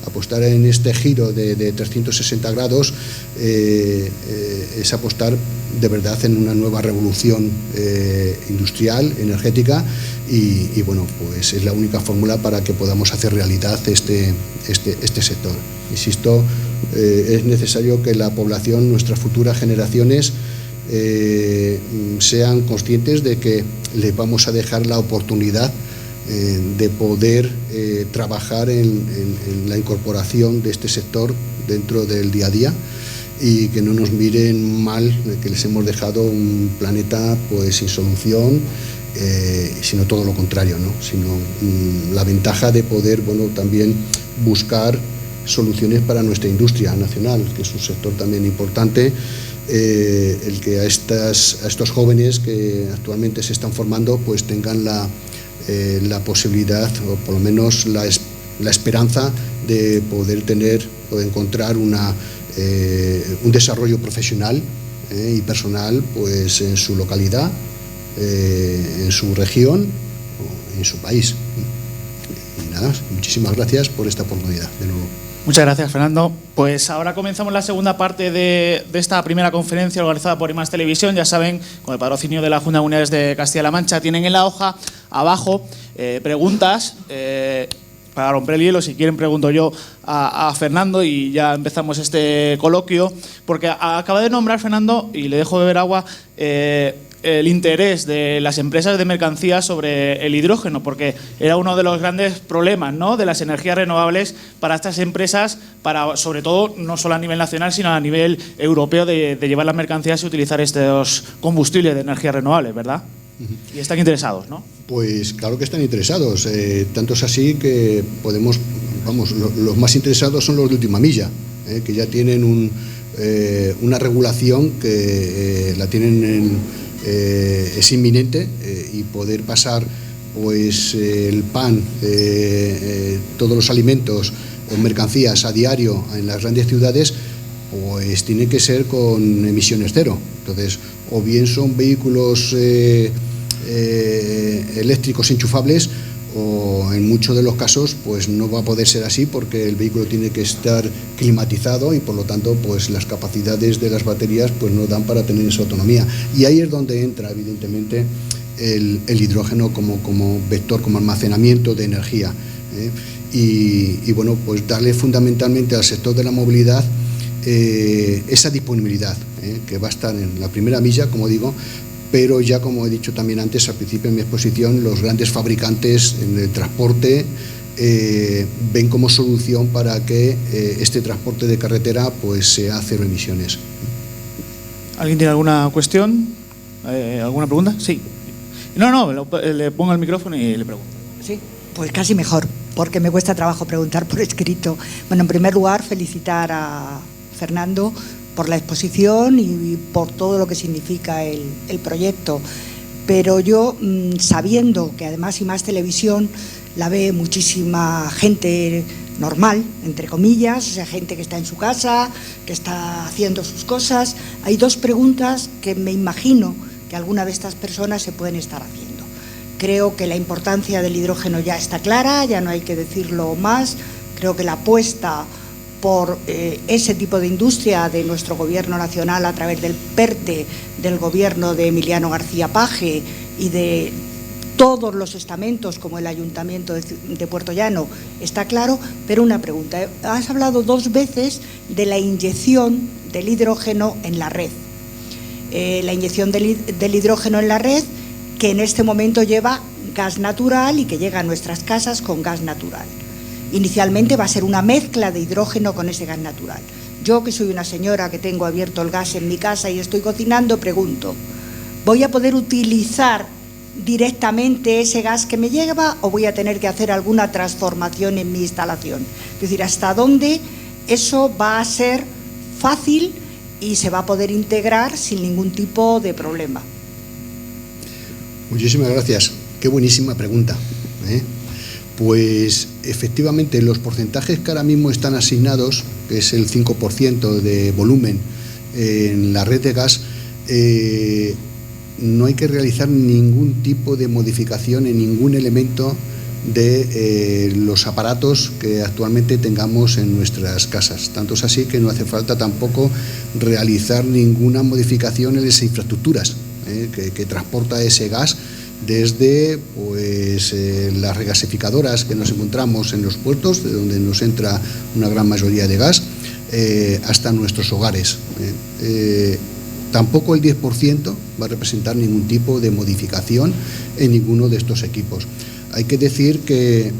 Apostar en este giro de 360 grados es apostar de verdad en una nueva revolución industrial, energética, y bueno, pues es la única fórmula para que podamos hacer realidad este sector. Insisto, es necesario que la población, nuestras futuras generaciones, sean conscientes de que les vamos a dejar la oportunidad de poder trabajar en la incorporación de este sector dentro del día a día, y que no nos miren mal que les hemos dejado un planeta pues sin solución, sino todo lo contrario, ¿no? Sino la ventaja de poder, bueno, también buscar soluciones para nuestra industria nacional, que es un sector también importante, el que a estos jóvenes que actualmente se están formando pues tengan la posibilidad, o por lo menos la esperanza de poder tener o de encontrar un desarrollo profesional y personal pues en su localidad, en su región o en su país. Y nada, muchísimas gracias por esta oportunidad de nuevo. Muchas gracias, Fernando. Pues ahora comenzamos la segunda parte de esta primera conferencia organizada por IMAX Televisión. Ya saben, con el patrocinio de la Junta de Comunidades de Castilla-La Mancha, tienen en la hoja abajo preguntas para romper el hielo. Si quieren, pregunto yo a Fernando y ya empezamos este coloquio, porque acaba de nombrar Fernando, y le dejo beber agua, el interés de las empresas de mercancías sobre el hidrógeno, porque era uno de los grandes problemas, ¿no?, de las energías renovables para estas empresas, para, sobre todo, no solo a nivel nacional, sino a nivel europeo, de llevar las mercancías y utilizar estos combustibles de energías renovables, ¿verdad? Y están interesados, ¿no? Pues claro que están interesados, tanto es así que podemos, vamos, los más interesados son los de última milla, que ya tienen una regulación que la tienen es inminente, y poder pasar pues el pan, todos los alimentos o mercancías a diario en las grandes ciudades, pues tiene que ser con emisiones cero. Entonces, o bien son vehículos eléctricos enchufables, o en muchos de los casos pues no va a poder ser así, porque el vehículo tiene que estar climatizado y por lo tanto pues las capacidades de las baterías pues no dan para tener esa autonomía. Y ahí es donde entra evidentemente el hidrógeno como vector, como almacenamiento de energía, y bueno, pues darle fundamentalmente al sector de la movilidad esa disponibilidad, que va a estar en la primera milla, como digo. Pero ya, como he dicho también antes al principio en mi exposición, los grandes fabricantes en el transporte ven como solución para que este transporte de carretera pues sea cero emisiones. ¿Alguien tiene alguna cuestión? ¿Alguna pregunta? Sí. No, le pongo el micrófono y le pregunto. Sí, pues casi mejor, porque me cuesta trabajo preguntar por escrito. Bueno, en primer lugar, felicitar a Fernando por la exposición y por todo lo que significa el proyecto. Pero yo, sabiendo que además IMAX Televisión la ve muchísima gente normal, entre comillas, o sea, gente que está en su casa, que está haciendo sus cosas, hay dos preguntas que me imagino que alguna de estas personas se pueden estar haciendo. Creo que la importancia del hidrógeno ya está clara, ya no hay que decirlo más. Creo que la apuesta por ese tipo de industria de nuestro gobierno nacional a través del PERTE, del gobierno de Emiliano García Paje y de todos los estamentos, como el Ayuntamiento de Puertollano, está claro, pero una pregunta. Has hablado 2 veces de la inyección del hidrógeno en la red. La inyección del hidrógeno en la red, que en este momento lleva gas natural y que llega a nuestras casas con gas natural. Inicialmente va a ser una mezcla de hidrógeno con ese gas natural. Yo, que soy una señora que tengo abierto el gas en mi casa y estoy cocinando, pregunto, ¿voy a poder utilizar directamente ese gas que me lleva o voy a tener que hacer alguna transformación en mi instalación? Es decir, ¿hasta dónde eso va a ser fácil y se va a poder integrar sin ningún tipo de problema? Muchísimas gracias. Qué buenísima pregunta, ¿eh? Pues efectivamente los porcentajes que ahora mismo están asignados, que es el 5% de volumen en la red de gas, no hay que realizar ningún tipo de modificación en ningún elemento de los aparatos que actualmente tengamos en nuestras casas. Tanto es así que no hace falta tampoco realizar ninguna modificación en las infraestructuras que transporta ese gas, desde pues, las regasificadoras que nos encontramos en los puertos, de donde nos entra una gran mayoría de gas, hasta nuestros hogares. Tampoco el 10% va a representar ningún tipo de modificación en ninguno de estos equipos. Hay que decir que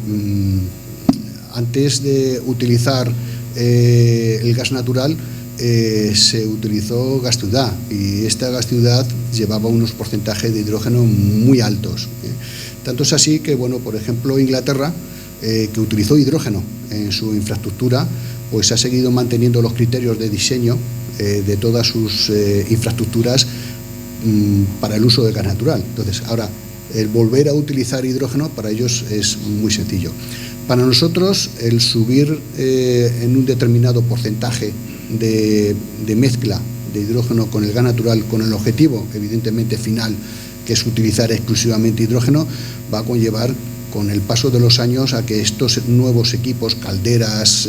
antes de utilizar el gas natural, se utilizó gas ciudad, y esta gas ciudad llevaba unos porcentajes de hidrógeno muy altos. Tanto es así que, bueno, por ejemplo, Inglaterra, que utilizó hidrógeno en su infraestructura, pues ha seguido manteniendo los criterios de diseño de todas sus infraestructuras para el uso de gas natural. Entonces, ahora, el volver a utilizar hidrógeno para ellos es muy sencillo. Para nosotros, el subir en un determinado porcentaje de mezcla de hidrógeno con el gas natural, con el objetivo, evidentemente, final, que es utilizar exclusivamente hidrógeno, va a conllevar, con el paso de los años, a que estos nuevos equipos, calderas,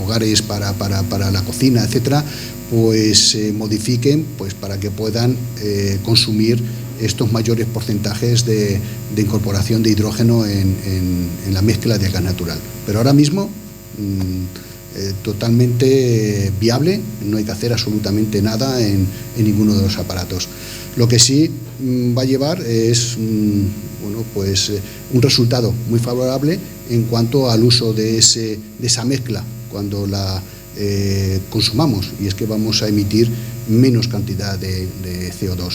hogares para la cocina, etcétera, pues se modifiquen pues, para que puedan consumir estos mayores porcentajes de incorporación de hidrógeno en la mezcla de gas natural. Pero ahora mismo totalmente viable, no hay que hacer absolutamente nada en ninguno de los aparatos. Lo que sí va a llevar es bueno, pues, un resultado muy favorable en cuanto al uso de esa mezcla cuando la consumamos, y es que vamos a emitir menos cantidad de CO2.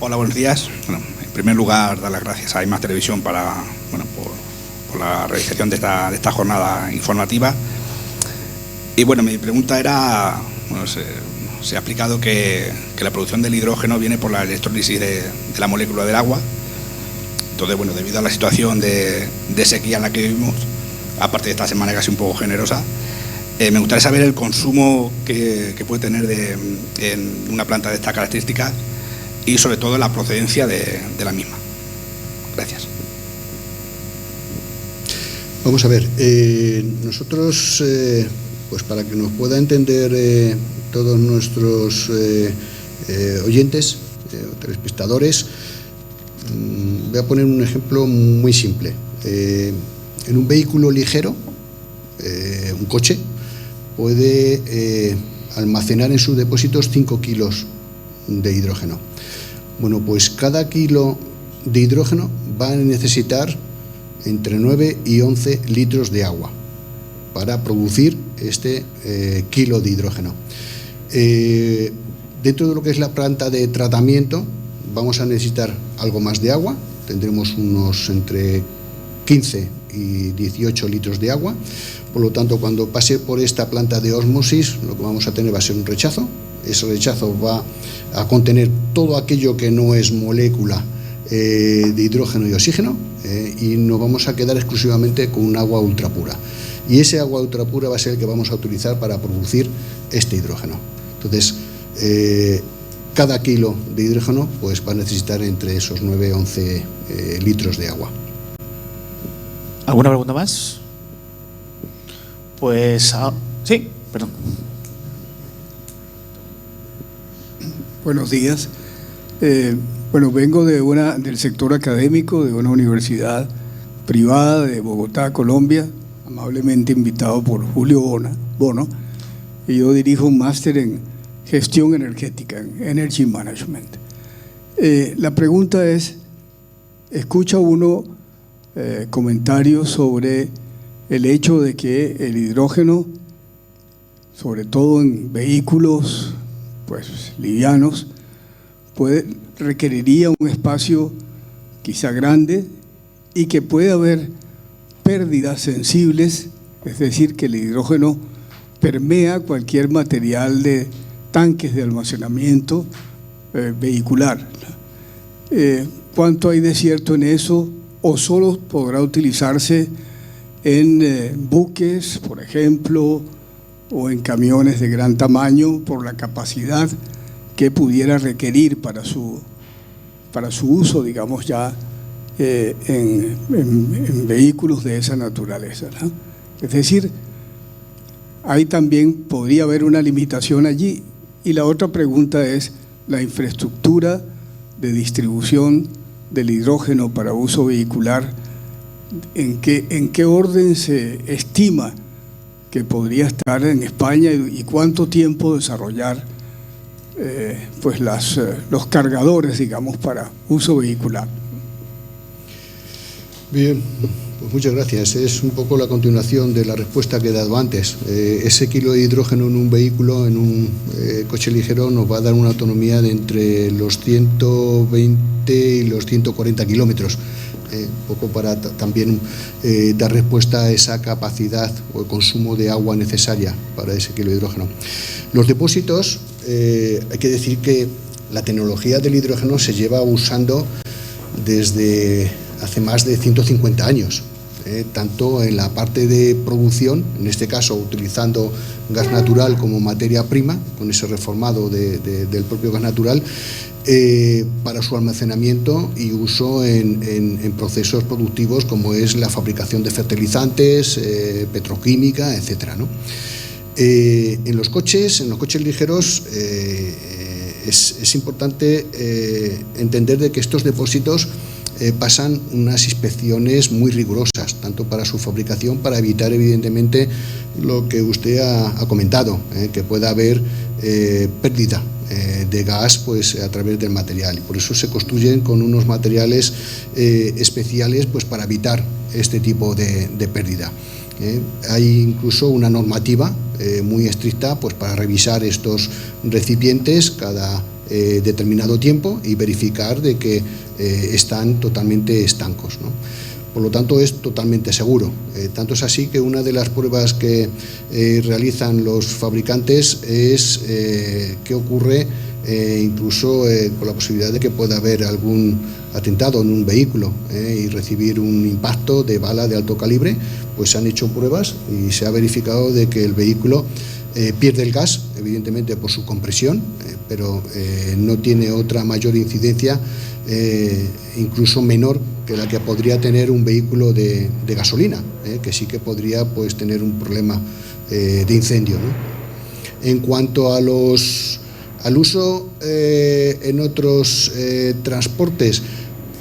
Hola, buenos días. Bueno, en primer lugar, dar las gracias a IMAX Televisión por la realización de esta jornada informativa. Y bueno, mi pregunta era, bueno, se ha explicado que la producción del hidrógeno viene por la electrólisis de la molécula del agua. Entonces, bueno, debido a la situación de sequía en la que vivimos, aparte de esta semana casi un poco generosa, me gustaría saber el consumo que puede tener en una planta de estas características y sobre todo la procedencia de la misma. Gracias. Vamos a ver, nosotros, pues para que nos pueda entender todos nuestros oyentes o telespectadores, voy a poner un ejemplo muy simple. En un vehículo ligero, un coche, puede almacenar en sus depósitos 5 kilos de hidrógeno. Bueno, pues cada kilo de hidrógeno va a necesitar entre 9 y 11 litros de agua para producir este kilo de hidrógeno. Dentro de lo que es la planta de tratamiento vamos a necesitar algo más de agua, tendremos unos entre 15 y 18 litros de agua, por lo tanto cuando pase por esta planta de ósmosis lo que vamos a tener va a ser un rechazo. Ese rechazo va a contener todo aquello que no es molécula de hidrógeno y oxígeno, y nos vamos a quedar exclusivamente con un agua ultrapura. Y ese agua ultrapura va a ser el que vamos a utilizar para producir este hidrógeno. Entonces, cada kilo de hidrógeno pues, va a necesitar entre esos 9 y 11 litros de agua. ¿Alguna pregunta más? Pues, sí, perdón. Buenos días. Bueno, vengo del sector académico de una universidad privada de Bogotá, Colombia, amablemente invitado por Julio Bono, y yo dirijo un máster en gestión energética, en Energy Management. La pregunta es, escucha uno comentarios sobre el hecho de que el hidrógeno, sobre todo en vehículos pues livianos, requeriría un espacio quizá grande y que puede haber pérdidas sensibles, es decir, que el hidrógeno permea cualquier material de tanques de almacenamiento vehicular. ¿Cuánto hay de cierto en eso? ¿O solo podrá utilizarse en buques, por ejemplo, o en camiones de gran tamaño por la capacidad que pudiera requerir para su uso, digamos, ya en vehículos de esa naturaleza, ¿no? Es decir, ahí también podría haber una limitación allí. Y la otra pregunta es la infraestructura de distribución del hidrógeno para uso vehicular. ¿En qué orden se estima que podría estar en España y cuánto tiempo desarrollar pues los cargadores, digamos, para uso vehicular? Bien, pues muchas gracias. Es un poco la continuación de la respuesta que he dado antes. Ese kilo de hidrógeno en un vehículo, en un coche ligero, nos va a dar una autonomía de entre los 120 y los 140 kilómetros. Un poco para también dar respuesta a esa capacidad o el consumo de agua necesaria para ese kilo de hidrógeno. Los depósitos, hay que decir que la tecnología del hidrógeno se lleva usando desde hace más de 150 años, tanto en la parte de producción, en este caso utilizando gas natural como materia prima, con ese reformado del propio gas natural, para su almacenamiento y uso en procesos productivos como es la fabricación de fertilizantes, petroquímica, etcétera, ¿no? En los coches ligeros es importante entender de que estos depósitos pasan unas inspecciones muy rigurosas, tanto para su fabricación, para evitar evidentemente lo que usted ha comentado, que pueda haber pérdida de gas pues a través del material, y por eso se construyen con unos materiales especiales pues para evitar este tipo de pérdida. Hay incluso una normativa muy estricta pues para revisar estos recipientes cada determinado tiempo y verificar de que están totalmente estancos, ¿no? Por lo tanto, es totalmente seguro. Tanto es así que una de las pruebas que realizan los fabricantes es qué ocurre incluso con la posibilidad de que pueda haber algún atentado en un vehículo y recibir un impacto de bala de alto calibre. Pues se han hecho pruebas y se ha verificado de que el vehículo pierde el gas, evidentemente por su compresión, pero no tiene otra mayor incidencia, incluso menor que la que podría tener un vehículo de gasolina, que sí que podría pues tener un problema de incendio, ¿no? En cuanto al uso en otros transportes,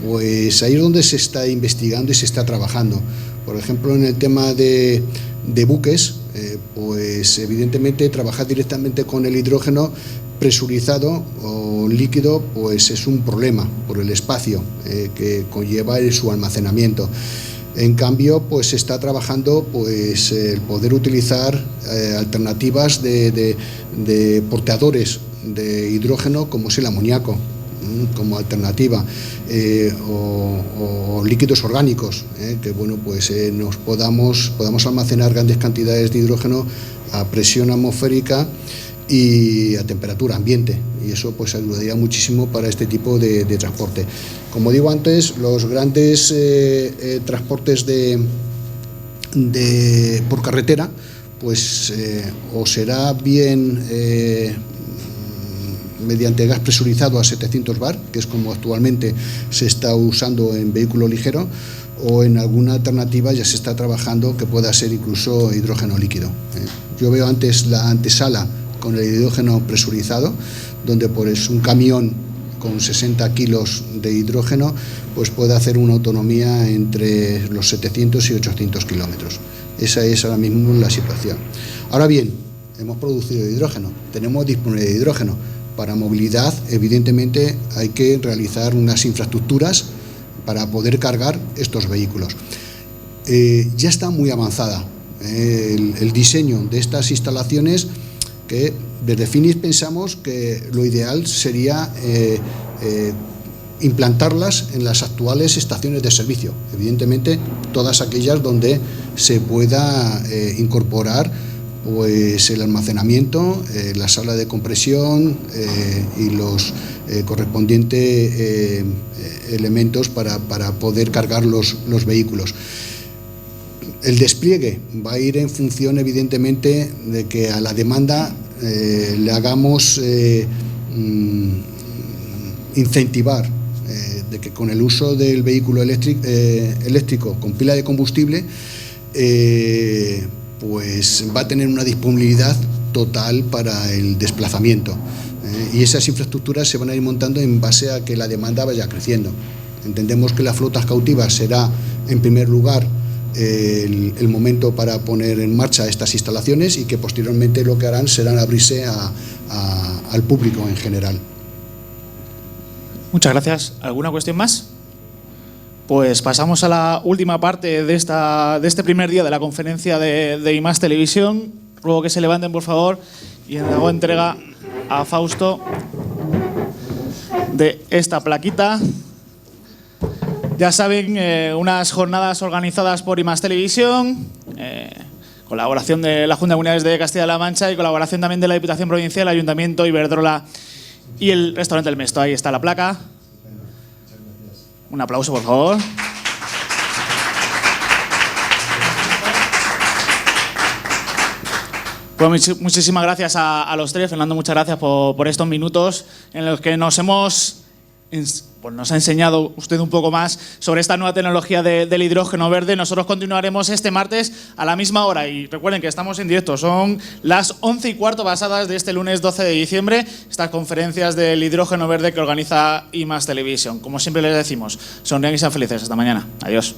pues ahí es donde se está investigando y se está trabajando. Por ejemplo, en el tema de buques, pues evidentemente trabajar directamente con el hidrógeno presurizado o líquido pues es un problema por el espacio que conlleva su almacenamiento. En cambio, pues se está trabajando pues el poder utilizar alternativas de portadores de hidrógeno, como es el amoníaco, como alternativa, o líquidos orgánicos, que bueno, pues podamos almacenar grandes cantidades de hidrógeno a presión atmosférica y a temperatura ambiente, y eso pues ayudaría muchísimo para este tipo de transporte. Como digo antes, los grandes transportes por carretera, pues o será bien mediante gas presurizado a 700 bar, que es como actualmente se está usando en vehículo ligero, o en alguna alternativa ya se está trabajando que pueda ser incluso hidrógeno líquido. Yo veo antes la antesala con el hidrógeno presurizado, donde pues un camión con 60 kilos de hidrógeno pues puede hacer una autonomía entre los 700 y 800 kilómetros. Esa es ahora mismo la situación. Ahora bien, hemos producido hidrógeno, tenemos disponibilidad de hidrógeno. Para movilidad, evidentemente, hay que realizar unas infraestructuras para poder cargar estos vehículos. Ya está muy avanzada el diseño de estas instalaciones, que desde Finis pensamos que lo ideal sería implantarlas en las actuales estaciones de servicio, evidentemente todas aquellas donde se pueda incorporar pues el almacenamiento, la sala de compresión y los correspondientes elementos para poder cargar los vehículos. El despliegue va a ir en función, evidentemente, de que a la demanda le hagamos incentivar de que con el uso del vehículo eléctrico con pila de combustible pues va a tener una disponibilidad total para el desplazamiento. Y esas infraestructuras se van a ir montando en base a que la demanda vaya creciendo. Entendemos que las flotas cautivas será, en primer lugar, el momento para poner en marcha estas instalaciones, y que posteriormente lo que harán será abrirse al público en general. Muchas gracias. ¿Alguna cuestión más? Pues pasamos a la última parte de este primer día de la conferencia de IMAX Televisión. Ruego que se levanten, por favor, y hago entrega a Fausto de esta plaquita. Ya saben, unas jornadas organizadas por IMAX Televisión, colaboración de la Junta de Comunidades de Castilla-La Mancha y colaboración también de la Diputación Provincial, Ayuntamiento, Iberdrola y el restaurante El Mesto. Ahí está la placa. Un aplauso, por favor. Pues muchísimas gracias a los tres. Fernando, muchas gracias por estos minutos en los que nos ha enseñado usted un poco más sobre esta nueva tecnología del hidrógeno verde. Nosotros continuaremos este martes a la misma hora, y recuerden que estamos en directo. Son las 11:15 pasadas de este lunes 12 de diciembre, estas conferencias del hidrógeno verde que organiza IMAX Televisión. Como siempre les decimos, sonrían y sean felices. Hasta mañana. Adiós.